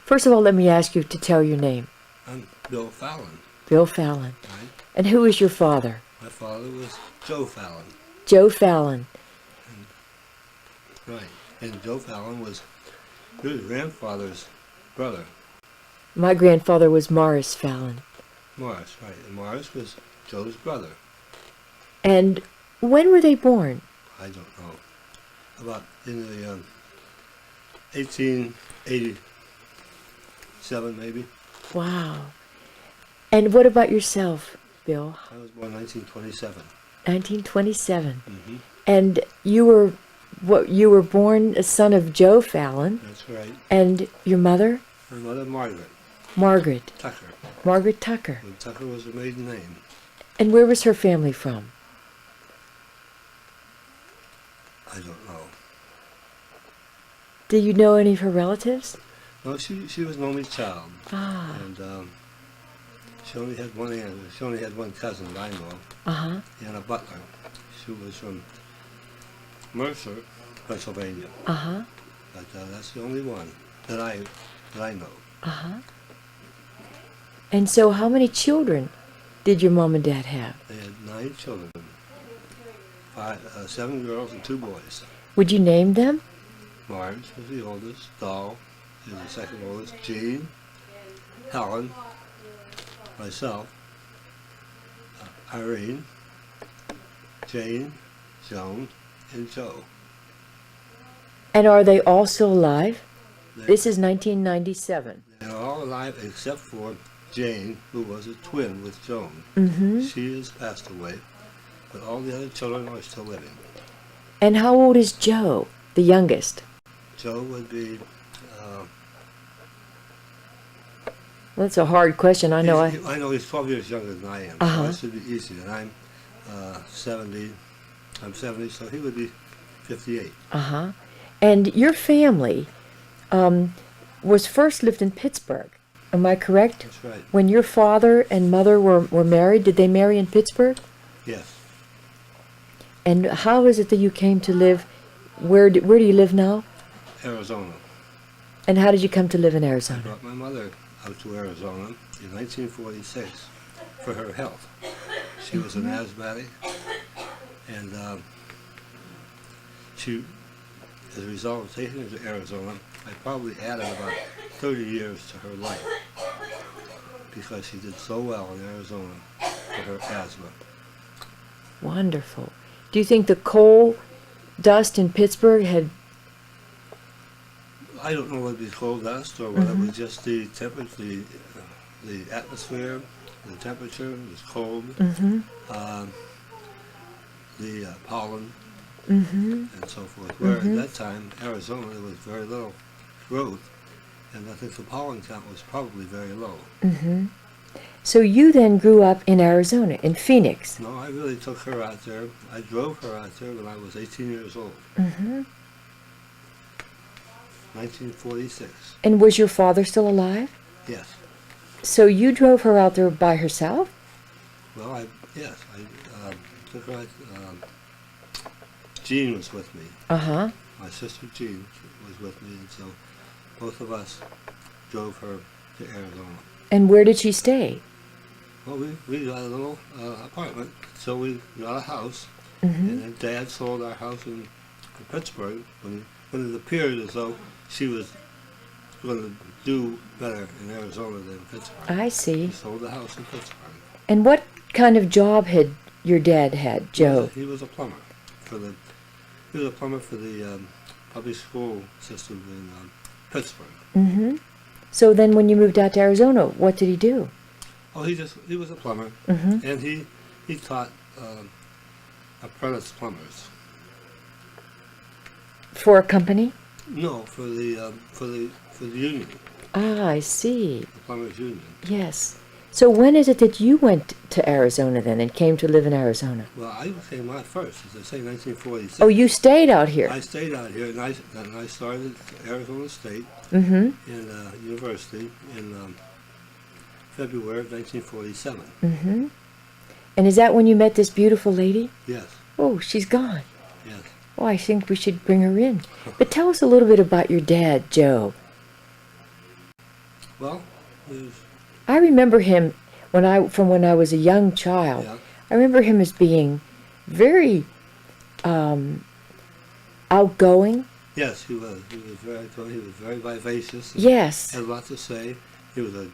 First of all, let me ask you to tell your name. I'm Bill Fallon. Bill Fallon. Right? And who is your father? My father was Joe Fallon. Joe Fallon. Right. And Joe Fallon was his grandfather's brother. My grandfather was Morris Fallon. Morris, right. And Morris was Joe's brother. And when were they born? I don't know. About in the 1887, maybe. Wow. And what about yourself, Bill? I was born 1927. 1927. Mm-hmm. And you were born a son of Joe Fallon. That's right. And your mother? My mother, Margaret. Margaret. Tucker. Margaret Tucker. And Tucker was her maiden name. And where was her family from? I don't know. Do you know any of her relatives? No, she was an only child. Ah. And she only had one aunt. She only had one cousin that I know. Uh-huh. Anna Butler. She was from Mercer, Pennsylvania. Uh-huh. But that's the only one that I know. Uh-huh. And so how many children did your mom and dad have? They had 9 children. 7 girls and 2 boys. Would you name them? Marge was the oldest. Doll is the second oldest. Jean, Helen, myself, Irene, Jane, Joan, and Joe. And are they all still alive? They, This is 1997. They're all alive except for Jane, who was a twin with Joan. Mm-hmm. She has passed away, but all the other children are still living. And how old is Joe, the youngest? Joe would be... That's a hard question. I know. I know he's 12 years younger than I am, Uh-huh. so this should be easy. And I'm 70. I'm 70, so he would be 58. Uh-huh. And your family was first lived in Pittsburgh. Am I correct? That's right. When your father and mother were married, did they marry in Pittsburgh? Yes. And how is it that you came to live, where do you live now? Arizona. And how did you come to live in I Arizona? brought my mother out to Arizona in 1946 for her health. She was an asthmatic, and she, as a result of taking her to Arizona, I probably added about 30 years to her life because she did so well in Arizona for her asthma. Wonderful. Do you think the coal dust in Pittsburgh had... I don't know whether it was coal dust or whether it was just the temperature, the atmosphere, the temperature was cold, Mm-hmm. The pollen, Mm-hmm. and so forth. Where at that time, Arizona, there was very little growth, and I think the pollen count was probably very low. Mm-hmm. So you then grew up in Arizona, in Phoenix. No, I really took her out there. I drove her out there when I was 18 years old, Mm-hmm. 1946. And was your father still alive? Yes. So you drove her out there by herself? Well, I took her out. Jean was with me. Uh-huh. My sister Jean was with me, and so both of us drove her to Arizona. And where did she stay? Well, we got a little apartment, so we got a house, Mm-hmm. and then Dad sold our house in Pittsburgh when it appeared as though she was going to do better in Arizona than Pittsburgh. I see. He sold the house in Pittsburgh. And what kind of job had your dad had, Joe? He was a plumber for the public school system in Pittsburgh. Mm-hmm. So then when you moved out to Arizona, what did he do? Oh, he was a plumber, Mm-hmm. and he taught apprentice plumbers. For a company? No, for the union, Ah, I see. the plumbers union. Yes. So when is it that you went to Arizona then and came to live in Arizona? Well, I came out first, as I say, 1946. Oh, you stayed out here? I stayed out here, and I started at Arizona State Mm-hmm. in university in February of 1947. Mm-hmm. And is that when you met this beautiful lady? Yes, Oh, she's gone. yes. Oh, I think we should bring her in. But tell us a little bit about your dad, Joe. Well, there's, I remember him from when I was a young child. yeah. I remember him as being very um, outgoing. Yes, he was. He was very good. He was very vivacious. And Yes. had a lot to say. He was a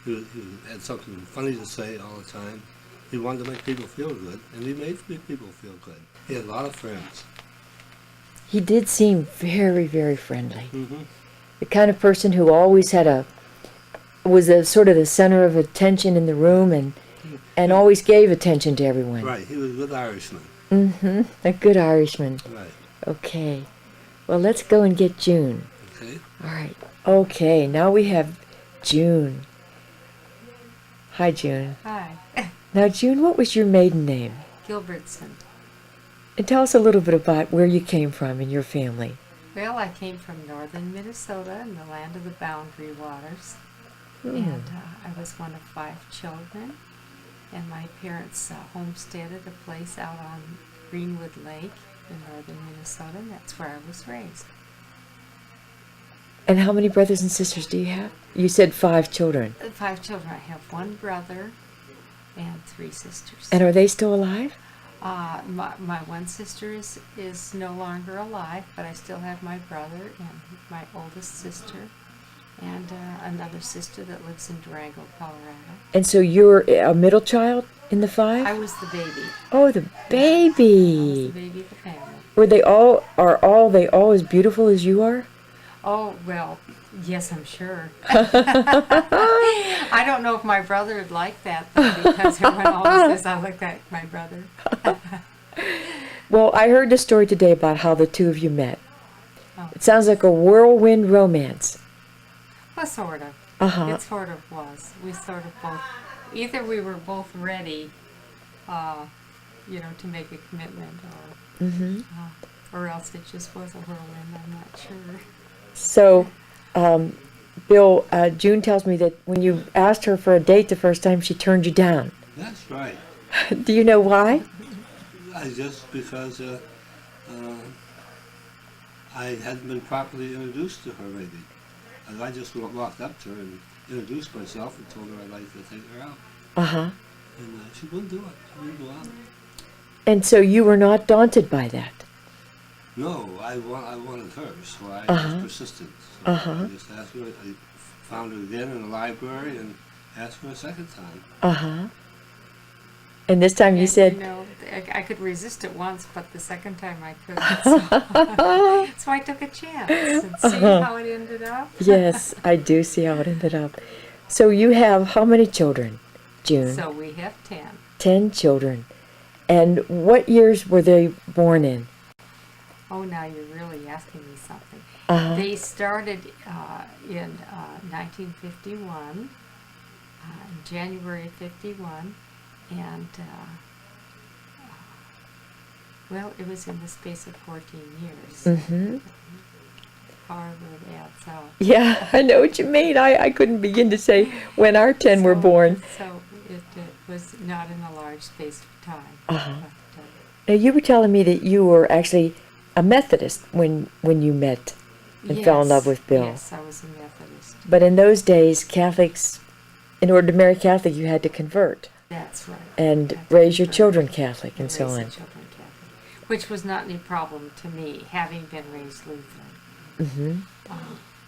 he had something funny to say all the time. He wanted to make people feel good, and he made people feel good. He had a lot of friends. He did seem very, very friendly. Mm-hmm. The kind of person who always was a sort of the center of attention in the room and always gave attention to everyone. Right. He was a good Irishman. Mm-hmm. A good Irishman. Right. Okay. Well, let's go and get June. Okay. All right. Okay, now we have June. Hi, June. Hi, Now, June, what was your maiden name? Gilbertson. And tell us a little bit about where you came from and your family. Well, I came from northern Minnesota in the land of the boundary waters. Hmm. And I was one of 5 children. And my parents homesteaded a place out on Greenwood Lake in northern Minnesota, and that's where I was raised. And how many brothers and sisters do you have? You said 5 children. 5 children. I have 1 brother and 3 sisters. And are they still alive? My one sister is no longer alive, but I still have my brother and my oldest sister, and another sister that lives in Durango, Colorado. And so you're a middle child in the 5? I was the baby. Oh, the I was baby. the baby of the family. Are they all as beautiful as you are? Oh, well, yes, I'm sure. I don't know if my brother would like that, though, because everyone always says I look like my brother. Well, I heard the story today about how the two of you met. Oh. It sounds like a whirlwind romance. Well, sort of. Uh-huh. It sort of was. We sort of both, either we were both ready, to make a commitment, Mm-hmm. or else it just was a whirlwind. I'm not sure. So, Bill, June tells me that when you asked her for a date the first time, she turned you down. That's right. Do you know why? Just because I hadn't been properly introduced to her, maybe. And I just walked up to her and introduced myself and told her I'd like to take her out. Uh-huh. And she wouldn't do it. She wouldn't go out. And so you were not daunted by that? No, I wanted her, so I Uh-huh. was persistent. So Uh-huh. I just asked her. I found her again in the library and asked her a second time. Uh-huh. And this time you And, said, I could resist it once, but the second time I couldn't. So I took a chance and see how it ended up. yes, I do see how it ended up. So you have how many children, June? So we have 10. 10 children. And what years were they born in? Oh, now you're really asking me something. Uh-huh. They started in 1951, January of 51, and well, it was in the space of 14 years. Mm-hmm. However it adds up. Yeah, I know what you mean. I couldn't begin to say when our 10 were born. So it was not in a large space of time. Uh-huh. But, Now, you were telling me that you were actually a Methodist when you met and fell in love with Bill. Yes, I was a Methodist. But in those days, Catholics, in order to marry Catholic, you had to convert That's right. and Had to raise your convert. children Catholic and Raise so the on. children Catholic, which was not any problem to me, having been raised Lutheran. Mm-hmm.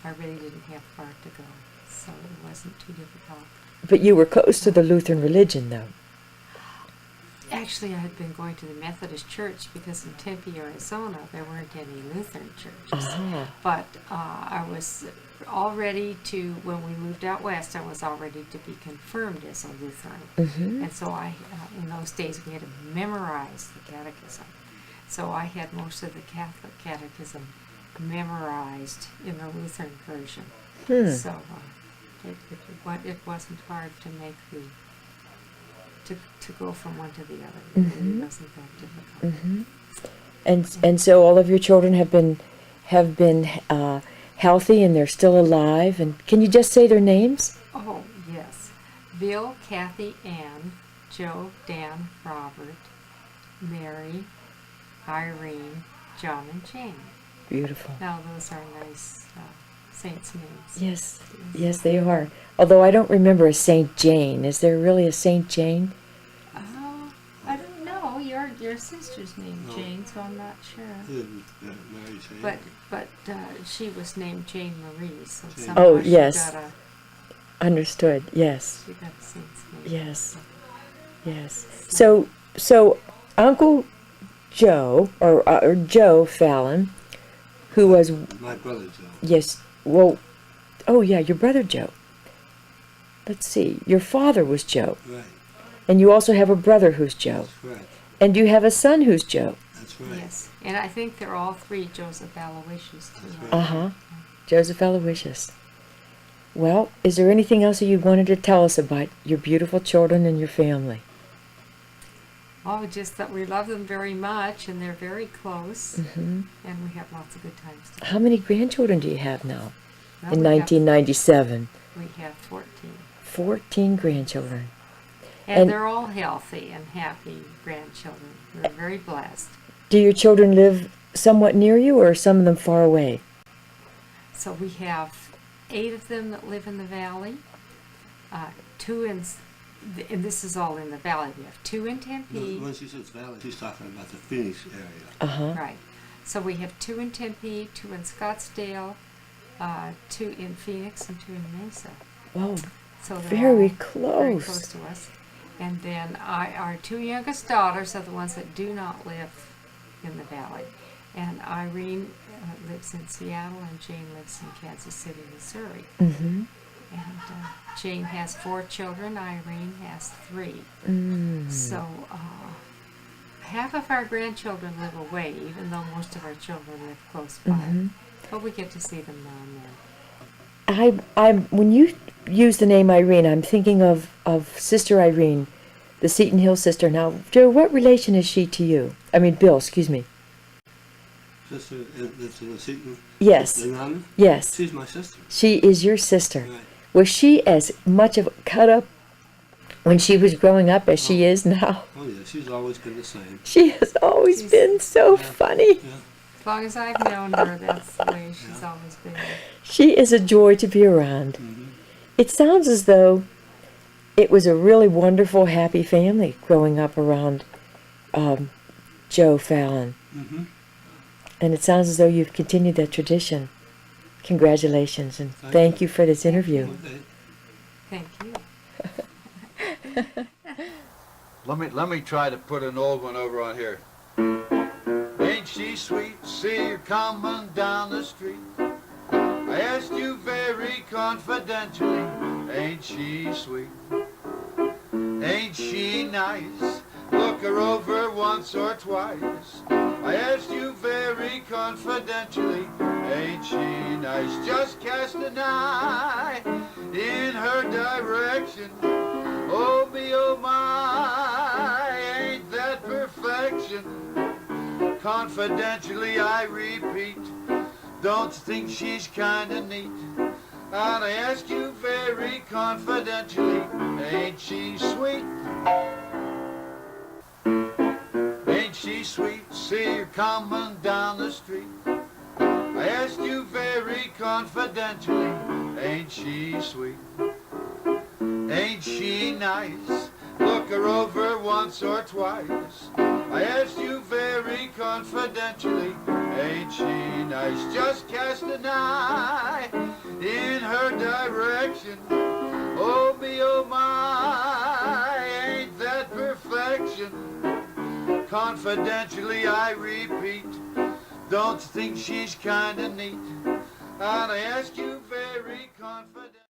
I really didn't have far to go, so it wasn't too difficult. But you were close to the Lutheran religion, though. Actually, I had been going to the Methodist church because in Tempe, Arizona, there weren't any Lutheran churches. Uh-huh. But I was all ready to, when we moved out west, I was all ready to be confirmed as a Lutheran. Mm-hmm. And so I, in those days, we had to memorize the catechism. So I had most of the Catholic catechism memorized in the Lutheran version. Hmm. So it wasn't hard to make to go from one to the other. It really Mhm. wasn't that difficult. Mm-hmm. And so all of your children have been healthy and they're still alive. And can you just say their names? Oh, yes. Bill, Kathy, Ann, Joe, Dan, Robert, Mary, Irene, John, and Jane. Beautiful. Now, those are nice saints' names. Yes, yes, they are. Although I don't remember a Saint Jane. Is there really a Saint Jane? Oh, I don't know. Your sister's named No. Jane, so I'm not sure. Mary Jane. But she was named Jane Marie, so Jane. somehow Oh, yes. she got Understood. Yes, a saint's name. yes, yes. So Uncle Joe or Joe Fallon, who was My brother Joe. yes, well, oh yeah, your brother Joe. Let's see, your father was Joe, Right. and you also have a brother who's Joe, That's correct. and you have a son who's Joe. That's right. Yes, and I think they're all three Joseph Aloysius too. That's right. Uh-huh. Joseph Aloysius. Well, is there anything else that you wanted to tell us about your beautiful children and your family? Oh, just that we love them very much, and they're very close, Hmm. and we have lots of good times together. How many grandchildren do you have now Well, in we have- 1997? We have 14. 14 grandchildren. And And- they're all healthy and happy grandchildren. We're very blessed. Do your children live somewhat near you, or are some of them far away? So we have 8 of them that live in the valley, 2 and this is all in the valley. We have 2 in Tempe. When she says valley, she's talking about the Phoenix area. Uh-huh. Right. So we have 2 in Tempe, 2 in Scottsdale, 2 in Phoenix, and 2 in Mesa. Whoa, So they're very all very close. close to us. And then our 2 youngest daughters are the ones that do not live in the valley. And Irene lives in Seattle, and Jane lives in Kansas City, Missouri. Mm-hmm. And Jane has 4 children. Irene has 3. Mm. So half of our grandchildren live away, even though most of our children live close by. Mhm. But we get to see them now and then. I'm when you use the name Irene, I'm thinking of Sister Irene, the Seton Hill sister. Now, Joe, what relation is she to you? I mean, Bill, excuse me. Sister that's in the Seton. Yes, Lenana? yes. She's my sister. She is your sister. Right. Was she as much of a cut up when she was growing up as she is now? Oh yeah, she's always been the same. She has always She's- been so Yeah. funny. Yeah. As long as I've known her, that's the way she's always been. She is a joy to be around. Mm-hmm. It sounds as though it was a really wonderful, happy family growing up around Joe Fallon. Mm-hmm. And it sounds as though you've continued that tradition. Congratulations, and thank you for this interview. Okay. Thank you. Let me try to put an old one over on here. Ain't she sweet? See her coming down the street. I asked you very confidentially. Ain't she sweet? Ain't she nice? Look her over once or twice. I asked you very confidentially. Ain't she nice? Just cast an eye in her direction. Oh me, oh my, ain't that perfection? Confidentially I repeat, don't you think she's kinda neat? And I ask you very confidentially, ain't she sweet? Ain't she sweet? See her coming down the street. I asked you very confidentially, ain't she sweet? Ain't she nice? Look her over once or twice. I asked you very confidentially, ain't she nice? Just cast an eye in her direction. Oh me, oh my, ain't that perfection? Confidentially I repeat, don't you think she's kinda neat? And I ask you very confidentially.